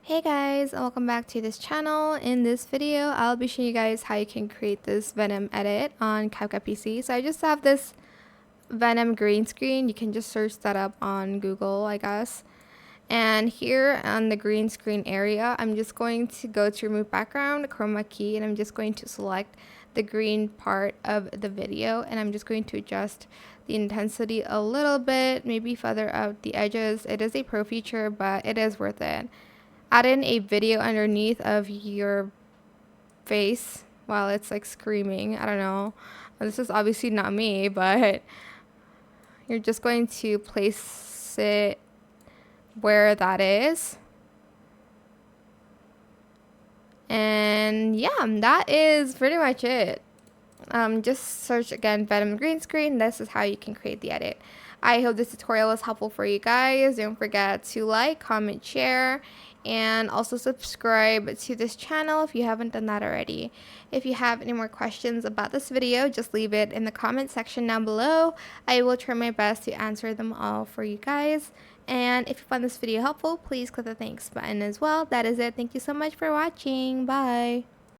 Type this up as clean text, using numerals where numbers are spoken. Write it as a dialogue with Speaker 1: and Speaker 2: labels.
Speaker 1: Hey guys, and welcome back to this channel. In this video, I'll be showing you guys how you can create this Venom edit on CapCut PC. So I just have this Venom green screen. You can just search that up on Google, I guess. And here on the green screen area, I'm just going to go to remove background, chroma key, and I'm just going to select the green part of the video, and I'm just going to adjust the intensity a little bit, maybe feather out the edges. It is a pro feature, but it is worth it. Add in a video underneath of your face while it's like screaming. I don't know. This is obviously not me, but you're just going to place it where that is. And yeah, that is pretty much it. Just search again Venom green screen. This is how you can create the edit. I hope this tutorial was helpful for you guys. Don't forget to like, comment, share, and also subscribe to this channel if you haven't done that already. If you have any more questions about this video, just leave it in the comment section down below. I will try my best to answer them all for you guys. And if you found this video helpful, please click the thanks button as well. That is it. Thank you so much for watching. Bye.